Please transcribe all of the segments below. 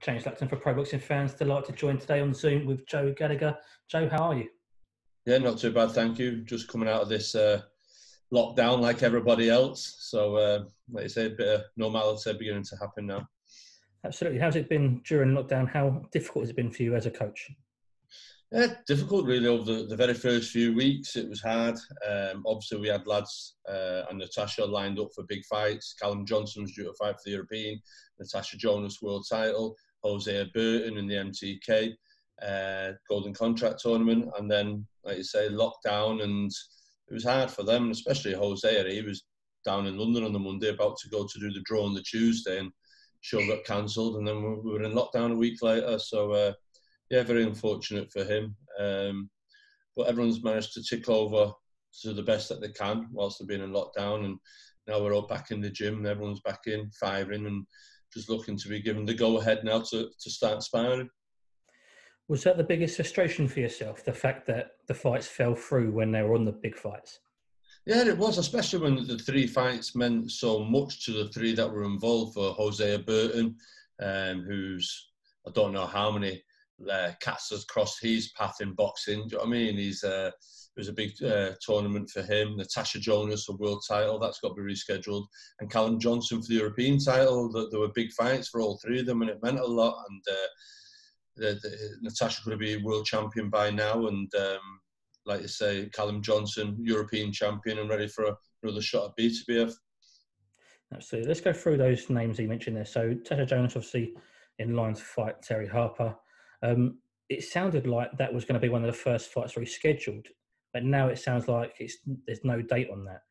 James Laxton for Pro Boxing Fans. Delighted to join today on Zoom with Joe Gallagher. Joe, how are you? Yeah, not too bad, thank you. Just coming out of this lockdown like everybody else. So, like you say, a bit of normality beginning to happen now. Absolutely. How's it been during lockdown? How difficult has it been for you as a coach? Yeah, difficult really over the very first few weeks. It was hard. Obviously, we had lads and Natasha lined up for big fights. Callum Johnson was due to fight for the European. Natasha Jonas world title. Hosea Burton in the MTK Golden Contract Tournament. And then, like you say, lockdown. And it was hard for them, especially Hosea. He was down in London on the Monday, about to go to do the draw on the Tuesday. And show got cancelled. And then we were in lockdown a week later. So, yeah, very unfortunate for him. But everyone's managed to tick over to the best that they can whilst they've been in lockdown. And now we're all back in the gym and everyone's back in, firing and just looking to be given the go-ahead now to start sparring. Was that the biggest frustration for yourself, the fact that the fights fell through when they were on the big fights? Yeah, it was, especially when the three fights meant so much to the three that were involved. For Hosea Burton, who's, I don't know how many cats has crossed his path in boxing. Do you know what I mean? It was a big tournament for him. Natasha Jonas, a world title, that's got to be rescheduled. And Callum Johnson for the European title. There were big fights for all three of them, and it meant a lot. And Natasha could be world champion by now. And like you say, Callum Johnson, European champion, and ready for another shot at BTBF. Absolutely. Let's go through those names you mentioned there. So Natasha Jonas, obviously, in line to fight Terry Harper. It sounded like that was going to be one of the first fights rescheduled, but now it sounds like there's no date on that.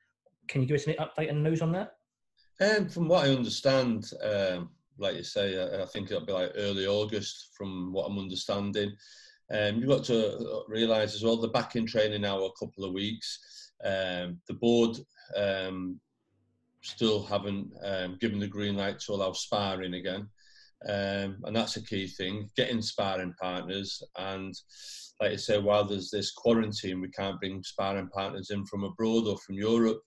Can you give us any update and news on that? From what I understand, like you say, I think it'll be like early August from what I'm understanding. You've got to realise as well, they're back in training now a couple of weeks. The board still haven't given the green light to allow sparring again. And that's a key thing, getting sparring partners. And like I say, while there's this quarantine, we can't bring sparring partners in from abroad or from Europe.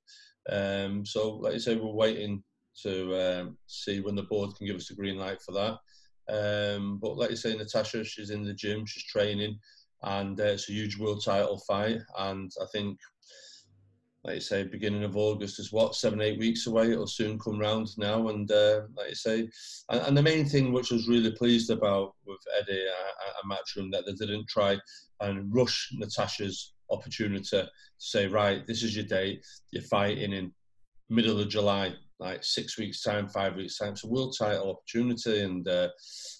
So like I say, we're waiting to see when the board can give us the green light for that. But like you say, Natasha, she's in the gym, she's training, and it's a huge world title fight. And I think, like you say, beginning of August is 7-8 weeks away. It'll soon come round now. And like you say, and the main thing which I was really pleased about with Eddie and Matchroom, that they didn't try and rush Natasha's opportunity to say, right, this is your date, you're fighting in middle of July, like 6 weeks time, 5 weeks time. It's a world title opportunity. And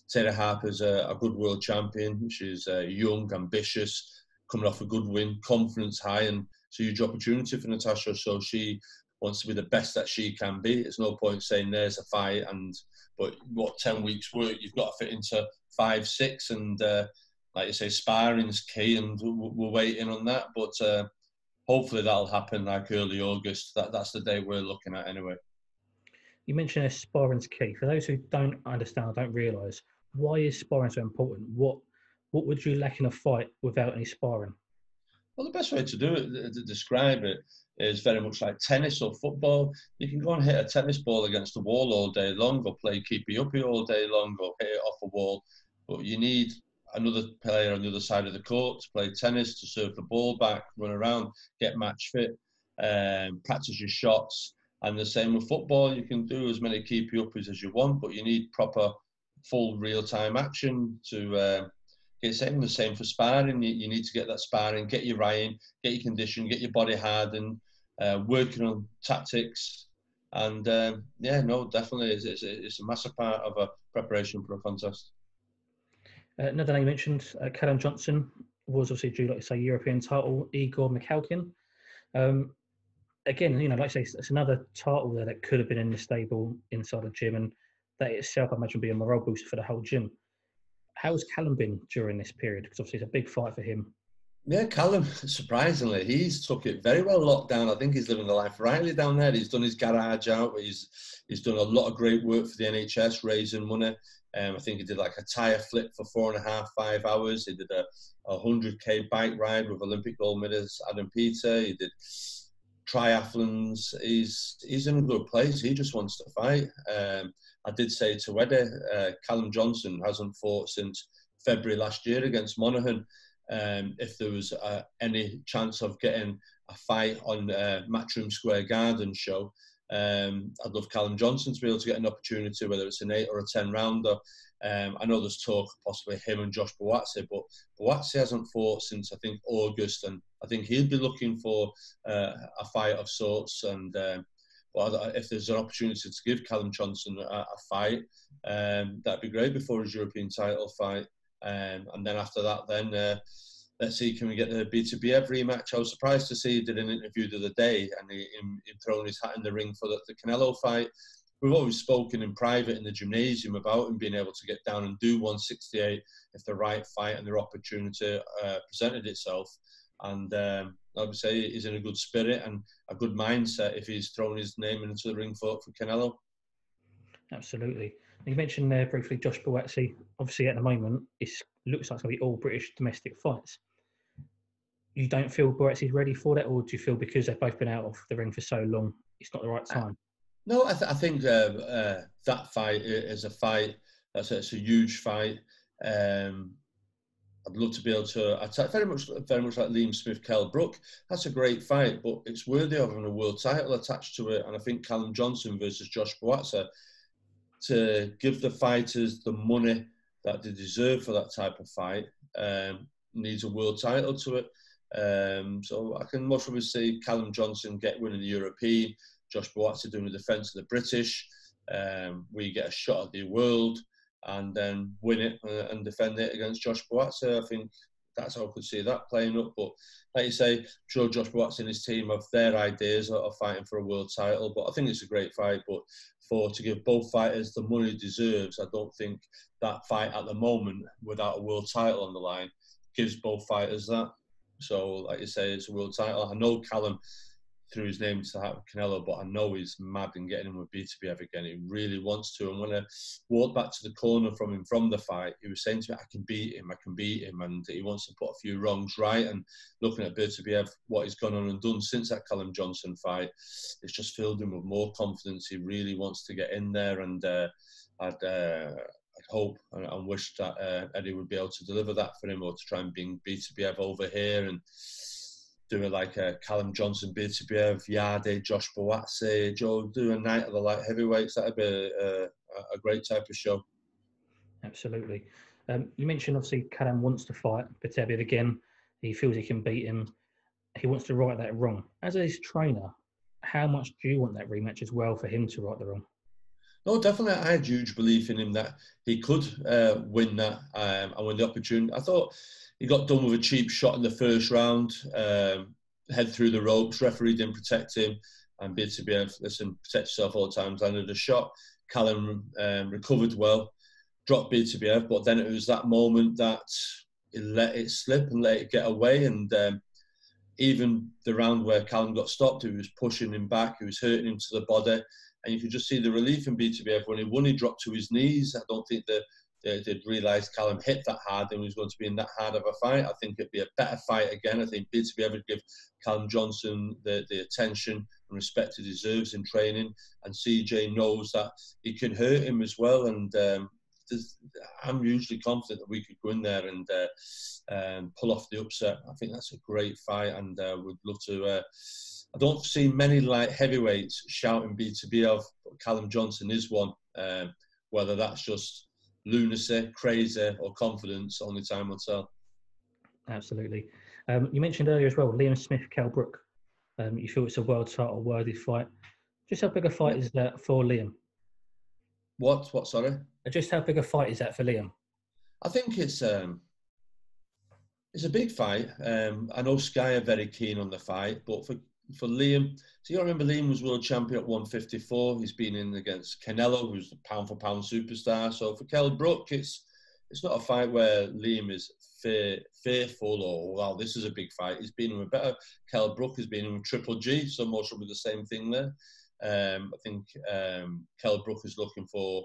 Terry Harper's a good world champion. She's young, ambitious, coming off a good win, confidence high, and it's a huge opportunity for Natasha. So she wants to be the best that she can be. It's no point saying there's a fight, but 10 weeks work you've got to fit into 5, 6, and like you say, sparring's key, and we're waiting on that. But hopefully that'll happen like early August. That's the day we're looking at anyway. You mentioned sparring's key. For those who don't understand or don't realise, why is sparring so important? What would you lack in a fight without any sparring? Well, the best way to do it, to describe it, is very much like tennis or football. You can go and hit a tennis ball against the wall all day long, or play keepy-uppy all day long, or hit it off a wall. But you need another player on the other side of the court to play tennis, to serve the ball back, run around, get match fit, practice your shots. And the same with football. You can do as many keepy-uppies as you want, but you need proper, full real-time action to... It's the same for sparring. You need to get that sparring, get your rhyme, get your condition, get your body hardened, working on tactics. And definitely it's a massive part of a preparation for a contest. Another name you mentioned, Callum Johnson, was obviously due, like you say, European title, Igor Mikhalkin. Again, like I say, it's another title there that could have been in the stable inside the gym, and that itself, I imagine, would be a morale booster for the whole gym. How's Callum been during this period? Because obviously it's a big fight for him. Yeah, Callum, surprisingly, he's took it very well locked down. I think he's living the life rightly down there. He's done his garage out. He's done a lot of great work for the NHS, raising money. I think he did like a tyre flip for 4.5, 5 hours. He did a 100k bike ride with Olympic gold medalist Adam Peter. He did triathlons. He's in a good place. He just wants to fight. I did say to Eddie, Callum Johnson hasn't fought since February last year against Monaghan. If there was any chance of getting a fight on Matchroom Square Garden show, I'd love Callum Johnson to be able to get an opportunity, whether it's an 8 or a 10 rounder. I know there's talk of possibly him and Josh Buatsi, but Buatsi hasn't fought since I think August, and I think he'll be looking for a fight of sorts. And but if there's an opportunity to give Callum Johnson a fight, that'd be great before his European title fight. And then after that, then let's see, can we get the B2BF rematch? I was surprised to see he did an interview the other day and he'd thrown his hat in the ring for the Canelo fight. We've always spoken in private in the gymnasium about him being able to get down and do 168 if the right fight and the opportunity presented itself. And I would say he's in a good spirit and a good mindset if he's thrown his name into the ring for Canelo. Absolutely. You mentioned there briefly Josh Buatsi. Obviously, at the moment, it looks like it's going to be all British domestic fights. You don't feel Buatsi's ready for that, or do you feel because they've both been out of the ring for so long, it's not the right time? No, I think that fight is a fight. It's a huge fight. I'd love to be able to. Very much like Liam Smith, Kell Brook. That's a great fight, but it's worthy of having a world title attached to it. And I think Callum Johnson versus Josh Buatsi, to give the fighters the money that they deserve for that type of fight, needs a world title to it. So I can most probably see Callum Johnson winning the European, Josh Buatsi doing the defence of the British. We get a shot at the world and then win it and defend it against Josh Buatsi. I think that's how I could see that playing up. But like you say, I'm sure Josh Buatsi and his team have their ideas of fighting for a world title. But I think it's a great fight. But to give both fighters the money it deserves, I don't think that fight at the moment, without a world title on the line, gives both fighters that. So, like you say, it's a world title. I know Callum threw his name to that with Canelo, but I know he's mad in getting him with B2BF again. He really wants to. And when I walked back to the corner from him from the fight, he was saying to me, I can beat him. And he wants to put a few wrongs right. And looking at B2BF, what he's gone on and done since that Callum Johnson fight, it's just filled him with more confidence. He really wants to get in there. And I'd hope and wish that Eddie would be able to deliver that for him, or to try and bring B2BF over here and do it like Callum Johnson, B2BF, Yarde, Josh Buatsi, Joe, do a night of the light heavyweights. That'd be a great type of show. Absolutely. You mentioned obviously Callum wants to fight B2BF again. He feels he can beat him. He wants to right that wrong. As his trainer, how much do you want that rematch as well for him to right the wrong? No, definitely. I had huge belief in him that he could win that and win the opportunity. I thought he got done with a cheap shot in the first round, head through the ropes, referee didn't protect him, and B2BF, listen, protect yourself all the time, landed a shot. Callum recovered well, dropped B2BF, but then it was that moment that he let it slip and let it get away. And even the round where Callum got stopped, he was pushing him back, he was hurting him to the body. And you could just see the relief in B2BF. When he won, he dropped to his knees. I don't think that they'd realised Callum hit that hard and was going to be in that hard of a fight. I think it'd be a better fight again. I think B2BF would give Callum Johnson the attention and respect he deserves in training. And CJ knows that he can hurt him as well. And I'm usually confident that we could go in there and pull off the upset. I think that's a great fight, and would love to... I don't see many light heavyweights shouting B2BF, but Callum Johnson is one. Whether that's just lunacy, crazy, or confidence, only time will tell. Absolutely. You mentioned earlier as well, Liam Smith, Kell Brook. You feel it's a world title worthy fight. Just how big a fight is that for Liam? What? Sorry. Just how big a fight is that for Liam? I think it's a big fight. I know Sky are very keen on the fight, but for Liam, so you remember Liam was world champion at 154. He's been in against Canelo, who's the pound for pound superstar. So for Kell Brook, it's not a fight where Liam is fearful or, wow, this is a big fight. He's been in with better. Kell Brook has been in with Triple G, so most will be the same thing there. I think Kell Brook is looking for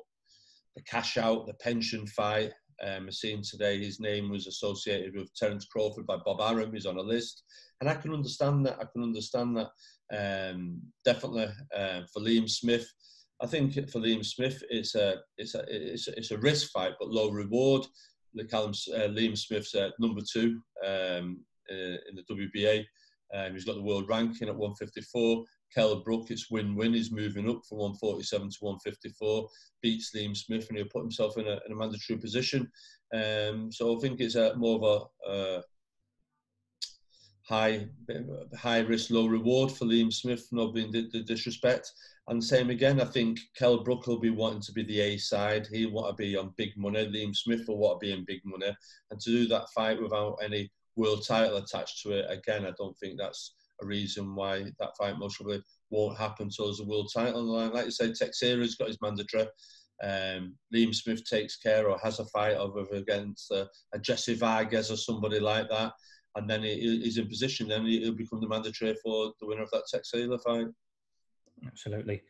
the cash out, the pension fight. I've seen today his name was associated with Terence Crawford by Bob Arum. He's on a list. And I can understand that. Definitely for Liam Smith, I think for Liam Smith, it's a risk fight, but low reward. Liam Smith's number 2 in the WBA. He's got the world ranking at 154. Kell Brook, it's win-win. He's moving up from 147 to 154. Beats Liam Smith, and he'll put himself in a mandatory position. So I think it's more of a high risk, low reward for Liam Smith, not being the disrespect. And same again, I think Kell Brook will be wanting to be the A side. He'll want to be on big money. Liam Smith will want to be in big money. And to do that fight without any world title attached to it, again, I don't think that's a reason why that fight most probably won't happen until there's a world title on the line. Like you said, Teixeira's got his mandatory. Liam Smith takes care or has a fight against a Jesse Vargas or somebody like that. And then he's in position, then he'll become the mandatory for the winner of that Teixeira fight. Absolutely.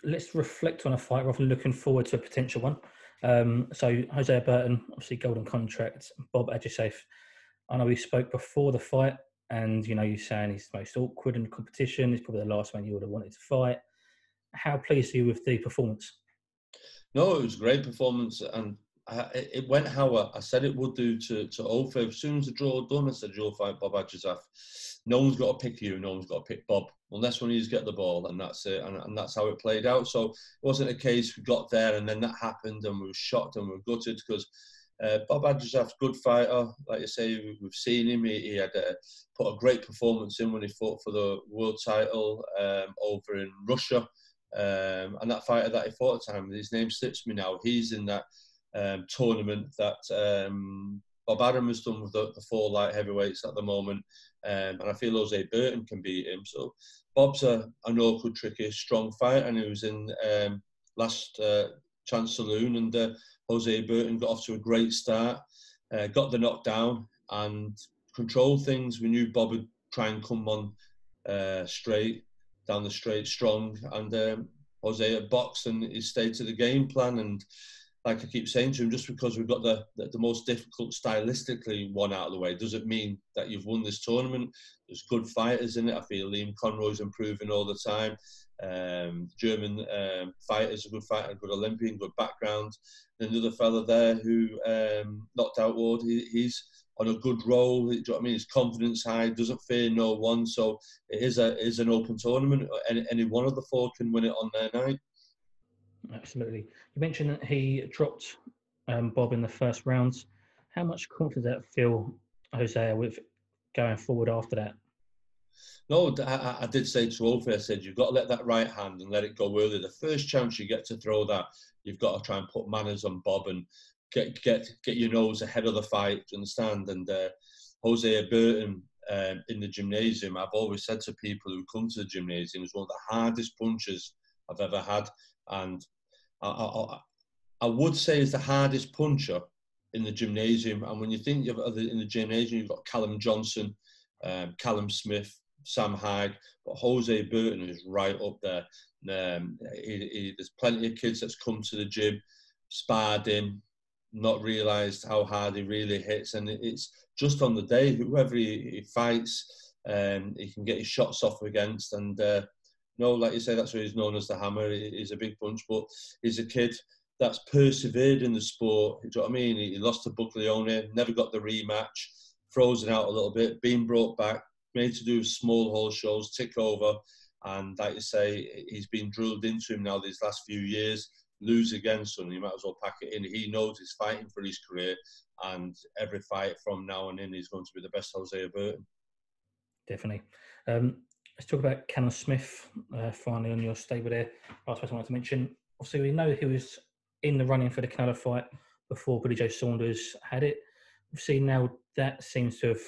Let's reflect on a fight rather than looking forward to a potential one. So Jose Burton, obviously golden contract. Bob Ajisafe, I know we spoke before the fight, and you're saying he's the most awkward in the competition. He's probably the last man you would have wanted to fight. How pleased are you with the performance? No, it was a great performance, and it went how I said it would do to Ofer. As soon as the draw done, I said, you'll fight Bob Ajisafe. No one's got to pick you, no one's got to pick Bob, unless when you get the ball, and that's it. And that's how it played out. So it wasn't a case we got there and then that happened and we were shocked and we were gutted, because Bob Ajisafe's a good fighter. Like you say, we've seen him. He had put a great performance in when he fought for the world title over in Russia. And that fighter that he fought at the time, his name slips me now, he's in that tournament that Bob Arum has done with the 4 light heavyweights at the moment, and I feel Jose Burton can beat him. So Bob's an awkward, tricky, strong fighter, and he was in last Chance Saloon, and Jose Burton got off to a great start, got the knockdown and controlled things. We knew Bob would try and come on straight, down the straight, strong, and Jose had boxed and he stayed to the game plan. And like I keep saying to him, just because we've got the most difficult stylistically one out of the way doesn't mean that you've won this tournament. There's good fighters in it. I feel Liam Conroy's improving all the time. German fighter's a good fighter, a good Olympian, good background. And another fella there who knocked out Ward, he's on a good roll. Do you know what I mean? His confidence high, doesn't fear no one. So it is an open tournament. Any one of the 4 can win it on their night. Absolutely. You mentioned that he dropped Bob in the first rounds. How much confidence did that fill Jose with going forward after that? No, I did say to Ofer, I said, you've got to let that right hand and let it go early. The first chance you get to throw that, you've got to try and put manners on Bob and get your nose ahead of the fight, do you understand? And Jose Burton in the gymnasium, I've always said to people who come to the gymnasium, is one of the hardest punches I've ever had. And I would say is the hardest puncher in the gymnasium. And when you think in the gymnasium, you've got Callum Johnson, Callum Smith, Sam Hyde, but Jose Burton is right up there. There's plenty of kids that's come to the gym, sparred him, not realised how hard he really hits. And it's just on the day, whoever he fights, he can get his shots off against. And no, like you say, that's why he's known as the Hammer. He's a big punch, but he's a kid that's persevered in the sport. Do you know what I mean? He lost to Buglione, never got the rematch, frozen out a little bit, been brought back, made to do small hall shows, tick over. And like you say, he's been drilled into him now these last few years. Lose again, son, you might as well pack it in. He knows he's fighting for his career, and every fight from now on in is going to be the best Jose Burton. Definitely. Let's talk about Callum Smith, finally on your stable there. Last person I wanted to mention, obviously we know he was in the running for the Canelo fight before Billy Joe Saunders had it. We've seen now that seems to have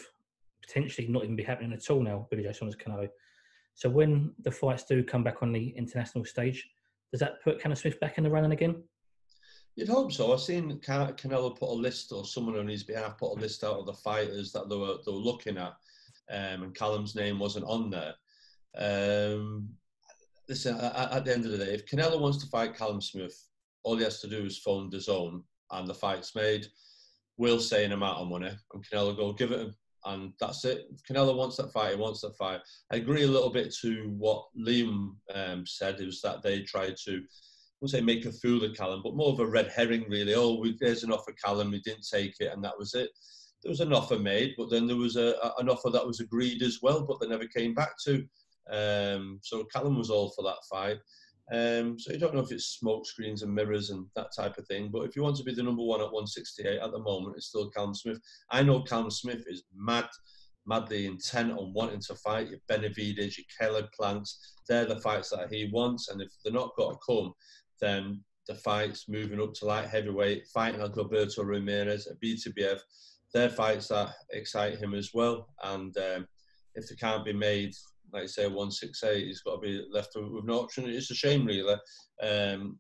potentially not even be happening at all now, Billy Joe Saunders, Canelo. So when the fights do come back on the international stage, does that put Callum Smith back in the running again? You'd hope so. I've seen Canelo put a list, or someone on his behalf put a list out of the fighters that they were looking at, and Callum's name wasn't on there. Listen, at the end of the day, if Canelo wants to fight Callum Smith, all he has to do is phone DAZN and the fight's made. We'll say an amount of money, and Canelo go give it him. and that's it. If Canelo wants that fight, he wants that fight. I agree a little bit to what Liam said. It was that they tried to, I wouldn't say make a fool of Callum, but more of a red herring, really. Oh, there's an offer, Callum. He didn't take it, and that was it. There was an offer made, but then there was an offer that was agreed as well, but they never came back to. So Callum was all for that fight. So you don't know if it's smoke screens and mirrors and that type of thing. But if you want to be the number one at 168 at the moment, it's still Callum Smith. I know Callum Smith is madly intent on wanting to fight. Your Benavides, your Caleb Plants, they're the fights that he wants. And if they're not got to come, then the fights moving up to light heavyweight, fighting Alberto Ramirez at BTBF, they're fights that excite him as well. And if they can't be made, like you say, 168, he's got to be left with no option. It's a shame, really.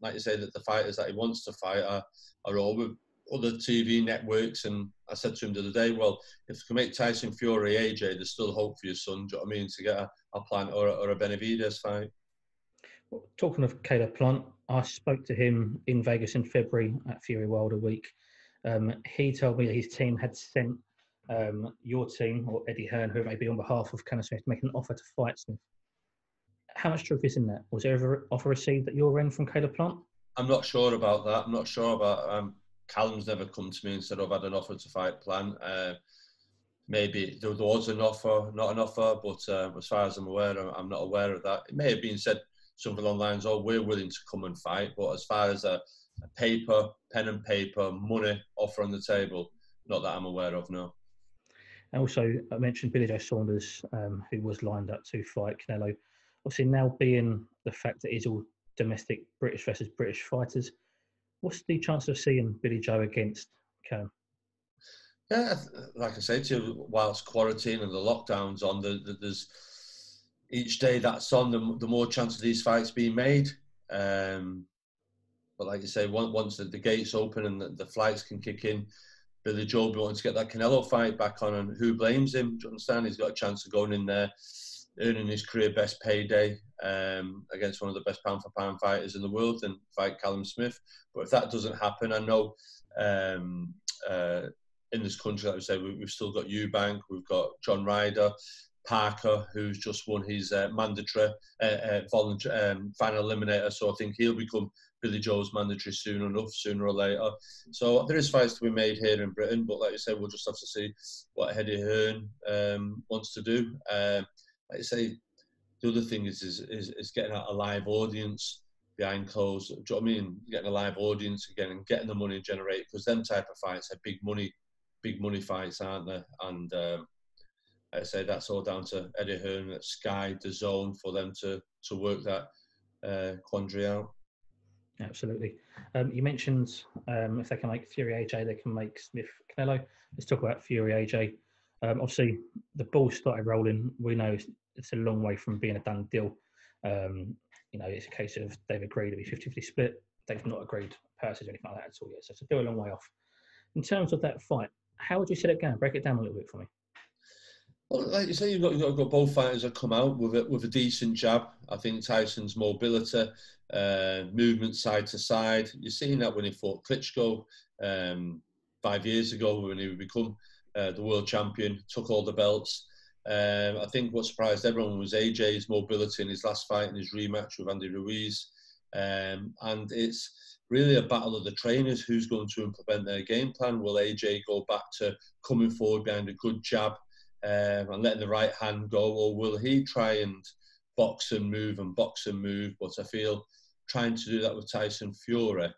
Like you say, that the fighters that he wants to fight are all with other TV networks. And I said to him the other day, well, if you can make Tyson Fury AJ, there's still hope for your son. Do you know what I mean? To get a Plant or a Benavides fight. Well, talking of Caleb Plant, I spoke to him in Vegas in February at Fury Wilder Week. He told me that his team had sent your team, or Eddie Hearn, who may be on behalf of Callum Smith, to make an offer to fight Smith. How much truth is in that? Was there ever an offer received at your end from Caleb Plant? I'm not sure about that. I'm not sure about Callum's never come to me and said, I've had an offer to fight Plant. Maybe there was an offer, not an offer, but as far as I'm aware, I'm not aware of that. It may have been said something along the lines, oh, we're willing to come and fight, but as far as a paper, pen and paper, money offer on the table, not that I'm aware of, no. And also, I mentioned Billy Joe Saunders, who was lined up to fight Canelo. Obviously, now being the fact that it's all domestic British versus British fighters, what's the chance of seeing Billy Joe against Callum? Yeah, like I said to you, whilst quarantine and the lockdown's on, there's each day that's on, the more chance of these fights being made. But like you say, once the gates open and the flights can kick in, Billy Joe will be wanting to get that Canelo fight back on, and who blames him? Do you understand? He's got a chance of going in there, earning his career best payday against one of the best pound for pound fighters in the world and fight Callum Smith. But if that doesn't happen, I know in this country, like we say, we've still got Eubank, we've got John Ryder, Parker, who's just won his mandatory final eliminator. So I think he'll become Billy Joe's mandatory sooner or later. So there is fights to be made here in Britain, but like you say, we'll just have to see what Eddie Hearn wants to do. Like you say, the other thing is getting a live audience behind closed. Do you know what I mean? Getting a live audience again and getting the money generated, because them type of fights are big money fights, aren't they? And I say that's all down to Eddie Hearn at Sky, DAZN, for them to work that quandary out. Absolutely. You mentioned if they can make Fury AJ, they can make Smith Canelo. Let's talk about Fury AJ. Obviously, the ball started rolling. We know it's a long way from being a done deal. It's a case of they've agreed to be 50-50 split. They've not agreed purses or anything like that at all yet. So it's still a long way off. In terms of that fight, how would you set it down? Break it down a little bit for me. Well, like you say, you've got both fighters that come out with a decent jab. I think Tyson's mobility, movement side to side. You're seeing that when he fought Klitschko 5 years ago, when he would become the world champion, took all the belts. I think what surprised everyone was AJ's mobility in his last fight, in his rematch with Andy Ruiz. And it's really a battle of the trainers. Who's going to implement their game plan? Will AJ go back to coming forward behind a good jab and letting the right hand go, or will he try and box and move? But I feel trying to do that with Tyson Fury,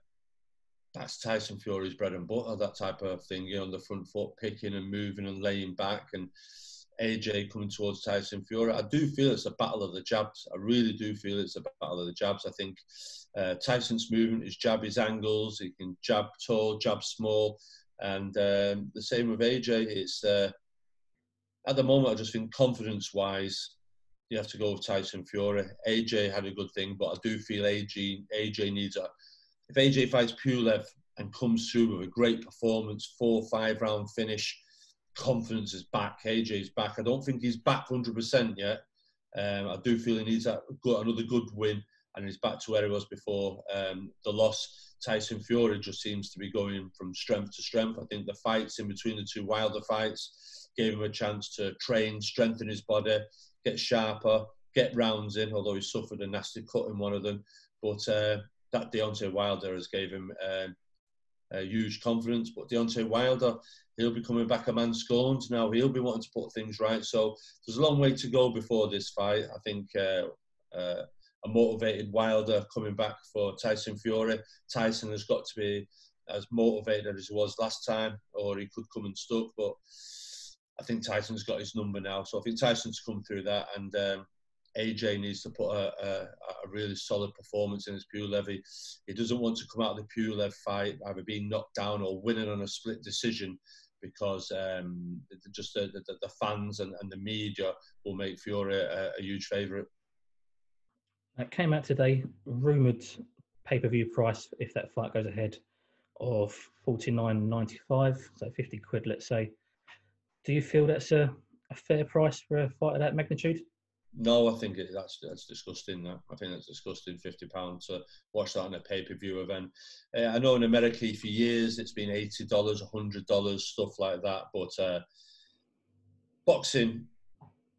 that's Tyson Fury's bread and butter, that type of thing, on the front foot, picking and moving and laying back, and AJ coming towards Tyson Fury. I do feel it's a battle of the jabs. I really do feel it's a battle of the jabs. I think Tyson's movement, his jab, his angles, he can jab tall, jab small, and the same with AJ. It's at the moment, I just think confidence-wise, you have to go with Tyson Fury. AJ had a good thing, but I do feel AJ needs if AJ fights Pulev and comes through with a great performance, 4-5 round finish, confidence is back. AJ's back. I don't think he's back 100% yet. I do feel he needs another good win, and he's back to where he was before the loss. Tyson Fury just seems to be going from strength to strength. I think the fights in between the two Wilder fights, gave him a chance to train, strengthen his body, get sharper, get rounds in, although he suffered a nasty cut in one of them. But that Deontay Wilder has gave him a huge confidence. But Deontay Wilder, he'll be coming back a man scorned now. He'll be wanting to put things right. So there's a long way to go before this fight. I think a motivated Wilder coming back for Tyson Fury. Tyson has got to be as motivated as he was last time, or he could come unstuck. But I think Tyson's got his number now. So I think Tyson's come through that, and AJ needs to put a really solid performance in his Pulev. He doesn't want to come out of the Pulev fight either being knocked down or winning on a split decision, because just the fans and the media will make Fury a huge favourite. It came out today, rumoured pay-per-view price, if that fight goes ahead, of $49.95, so 50 quid, let's say. Do you feel that's a fair price for a fight of that magnitude? No, I think that's disgusting. I think that's disgusting. £50 to watch that on a pay-per-view event. I know in America for years it's been $80, $100, stuff like that. But boxing,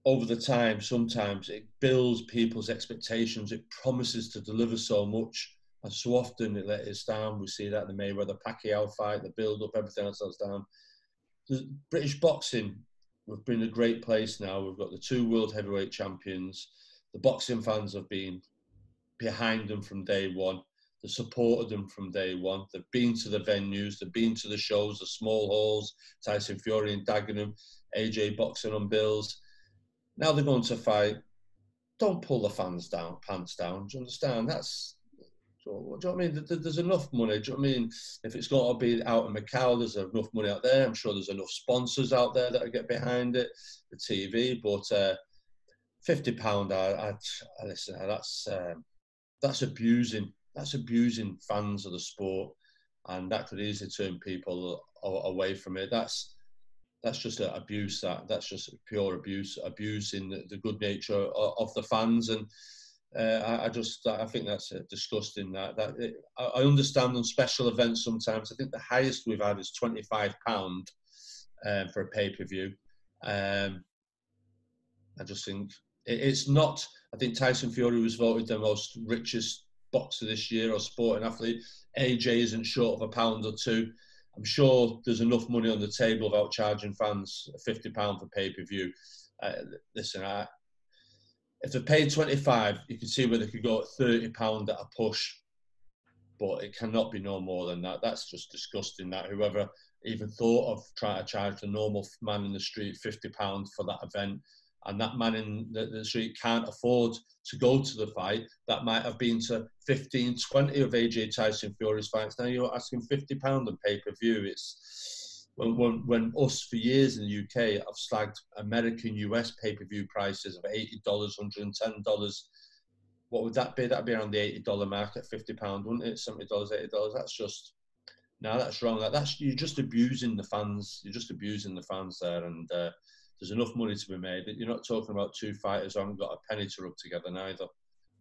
over the time, sometimes it builds people's expectations. It promises to deliver so much, and so often it lets us down. We see that in the Mayweather-Pacquiao fight, the build-up, everything else that's down. The British boxing, we've been in a great place now. We've got the 2 world heavyweight champions. The boxing fans have been behind them from day one. They've supported them from day one. They've been to the venues. They've been to the shows, the small halls, Tyson Fury in Dagenham, AJ boxing on bills. Now they're going to fight. Don't pull the pants down. Do you understand? That's... So, do you know what I mean? There's enough money. Do you know what I mean? If it's got to be out in Macau, there's enough money out there. I'm sure there's enough sponsors out there that will get behind it, the TV. But £50, I listen. That's abusing. That's abusing fans of the sport, and that could easily turn people away from it. That's just an abuse. That's just pure abuse, abusing the good nature of the fans. And I think that's disgusting. I understand on special events sometimes. I think the highest we've had is £25 for a pay-per-view. I just think it's not. I think Tyson Fury was voted the most richest boxer this year or sporting athlete. AJ isn't short of £1 or £2. I'm sure there's enough money on the table without charging fans £50 for pay-per-view. Listen, if they paid 25, you can see where they could go at £30 at a push, but it cannot be no more than that. That's just disgusting. That whoever even thought of trying to charge the normal man in the street £50 for that event, and that man in the street can't afford to go to the fight, that might have been to 15, 20 of AJ Tyson Fury's fights. Now you're asking £50 on pay-per-view. It's when us for years in the UK have slagged American US pay-per-view prices of $80, $110. What would that be? That'd be around the $80 mark at £50, wouldn't it? $70, $80. That's just, no, that's wrong. You're just abusing the fans. You're just abusing the fans there, and there's enough money to be made. You're not talking about 2 fighters who haven't got a penny to rub together neither.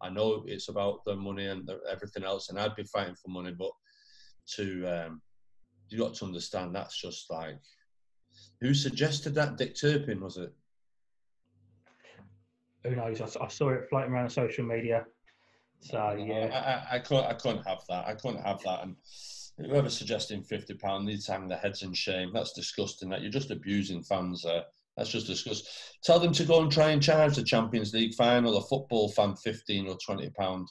I know it's about the money and everything else, and I'd be fighting for money, but you got to understand that's just like, who suggested that? Dick Turpin, was it? Who knows? I saw it floating around social media. So yeah, I couldn't have that. I couldn't have that. And whoever's suggesting £50 needs to hang their heads in shame. That's disgusting. That you're just abusing fans there. That's just disgusting. Tell them to go and try and charge the Champions League final a football fan £15 or £20.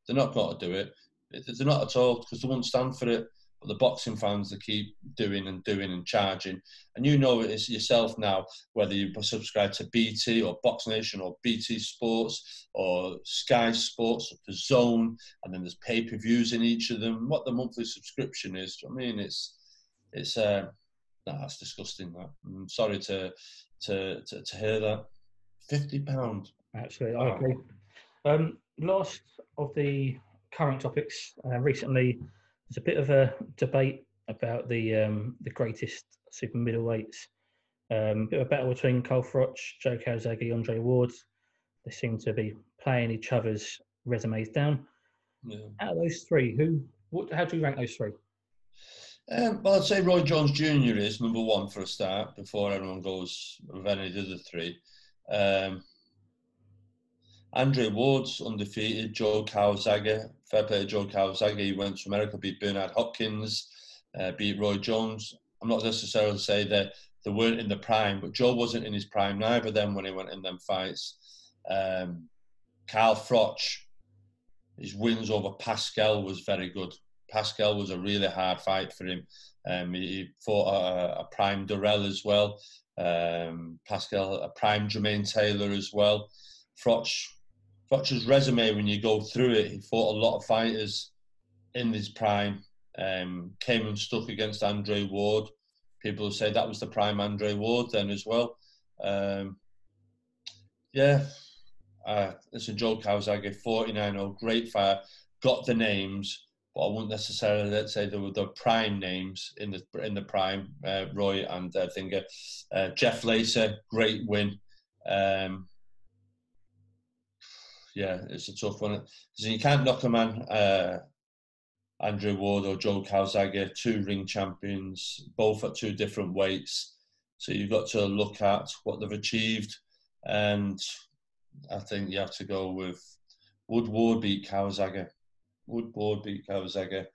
They're not going to do it. They're not at all, because they won't stand for it. But the boxing fans, they keep doing and charging. And you know it yourself now, whether you subscribe to BT or Box Nation or BT Sports or Sky Sports or The Zone, and then there's pay-per-views in each of them, what the monthly subscription is. Do you know what I mean? That's disgusting. That. I'm sorry to hear that. £50. Absolutely, I agree. Last of the current topics, recently there's a bit of a debate about the greatest super middleweights. Bit of a battle between Froch, Joe Calzaghe, Andre Ward. They seem to be playing each other's resumes down. Yeah. Out of those three, how do you rank those three? Well, I'd say Roy Jones Jr. is number one for a start before everyone goes with any of the other three. Andre Ward's undefeated. Joe Calzaghe, fair play to Joe Calzaghe. He went to America, beat Bernard Hopkins, beat Roy Jones. I'm not necessarily say that they weren't in the prime, but Joe wasn't in his prime neither then when he went in them fights. Carl Froch, his wins over Pascal was very good. Pascal was a really hard fight for him. He fought a prime Durrell as well. Pascal, a prime Jermaine Taylor as well. Froch's resume, when you go through it, he fought a lot of fighters in his prime. Came unstuck against Andre Ward. People say that was the prime Andre Ward then as well. Listen, Joe Calzaghe, 49-0, great fighter, got the names, but I wouldn't necessarily, let's say, they were the prime names in the prime. Roy and Jeff Lacey, great win. It's a tough one. So you can't knock a man, Andre Ward or Joe Calzaghe, 2 ring champions, both at 2 different weights. So you've got to look at what they've achieved, and I think you have to go with would Ward beat Calzaghe? Would Ward beat Calzaghe?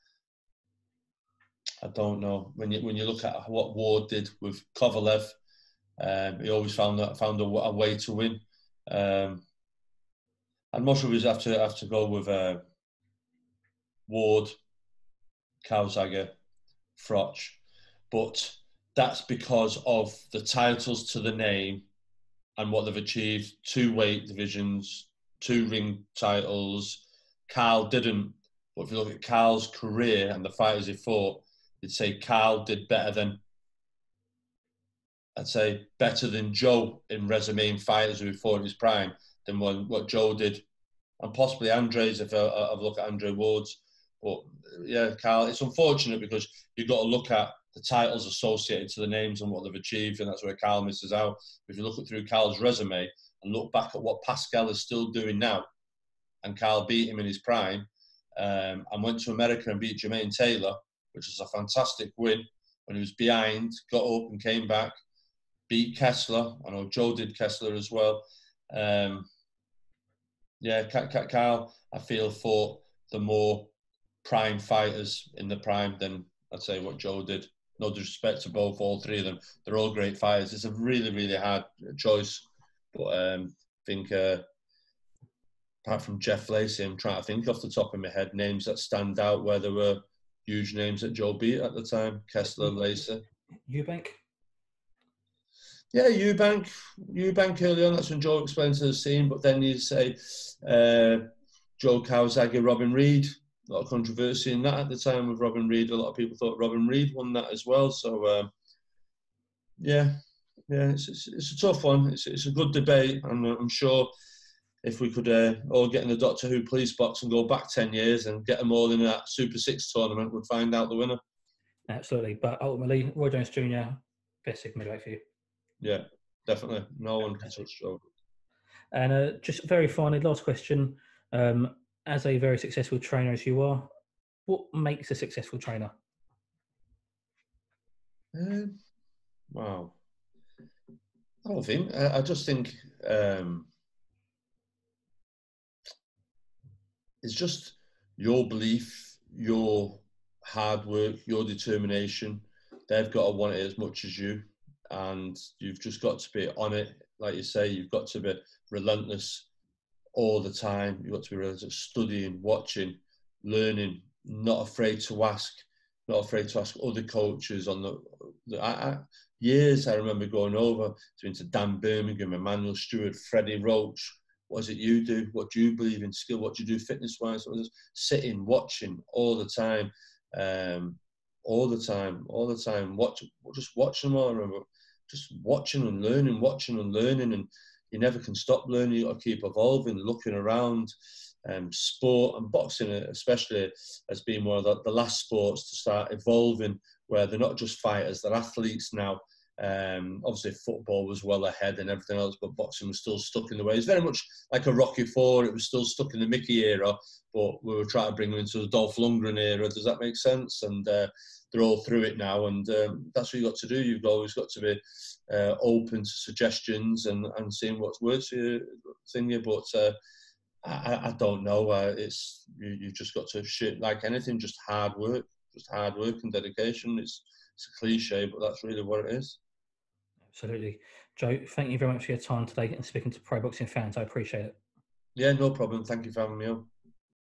I don't know. When you look at what Ward did with Kovalev, he always found a way to win. And most of us have to go with Ward, Calzaghe, Froch, but that's because of the titles to the name and what they've achieved. 2 weight divisions, 2 ring titles. Carl didn't, but if you look at Carl's career and the fighters he fought, you'd say Carl did better than Joe in resume and fighters who fought in his prime than what Joe did, and possibly Andre's if I look at Andre Ward's. But yeah, Carl, it's unfortunate because you've got to look at the titles associated to the names and what they've achieved, and that's where Carl misses out. If you look through Carl's resume and look back at what Pascal is still doing now, and Carl beat him in his prime, and went to America and beat Jermaine Taylor, which is a fantastic win when he was behind, got up and came back, beat Kessler. I know Joe did Kessler as well. Carl, I feel, fought the more prime fighters in the prime than I'd say what Joe did. No disrespect to all 3 of them. They're all great fighters. It's a really, really hard choice. But I think apart from Jeff Lacey, I'm trying to think off the top of my head names that stand out where there were huge names that Joe beat at the time. Kessler, Lacey. Eubank? Yeah, Eubank early on, that's when Joe explained to the scene, but then you say Joe Calzaghe, Robin Reed. A lot of controversy in that at the time with Robin Reed. A lot of people thought Robin Reed won that as well. So, it's a tough one. It's a good debate, and I'm sure if we could all get in the Doctor Who police box and go back 10 years and get them all in that Super 6 tournament, we'd find out the winner. Absolutely. But ultimately, Roy Jones Jr., best middleweight for you. Yeah, definitely. No one can touch Joe. And just very finally, last question. As a very successful trainer as you are, what makes a successful trainer? Wow. I don't think. I just think it's just your belief, your hard work, your determination. They've got to want it as much as you, and you've just got to be on it. Like you say, you've got to be relentless all the time. You've got to be relentless, studying, watching, learning, not afraid to ask other coaches on the years. I remember going over to Dan Birmingham, Emmanuel Stewart, Freddie Roach. What is it you do? What do you believe in skill? What do you do fitness-wise? Sitting, watching all the time, just watching them all. I remember just watching and learning, and you never can stop learning. You've got to keep evolving, looking around. Sport and boxing especially has been one of the last sports to start evolving, where they're not just fighters, they're athletes now, Obviously, football was well ahead and everything else, but boxing was still stuck in the way. It's very much like a Rocky IV. It was still stuck in the Mickey era, but we were trying to bring them into the Dolph Lundgren era. Does that make sense? And they're all through it now, and that's what you've got to do. You've always got to be open to suggestions and seeing what's works for you, thingy. But I don't know. You've just got to like anything, just hard work and dedication. It's a cliche, but that's really what it is. Absolutely. Joe, thank you very much for your time today and speaking to pro boxing fans. I appreciate it. Yeah, no problem. Thank you for having me on.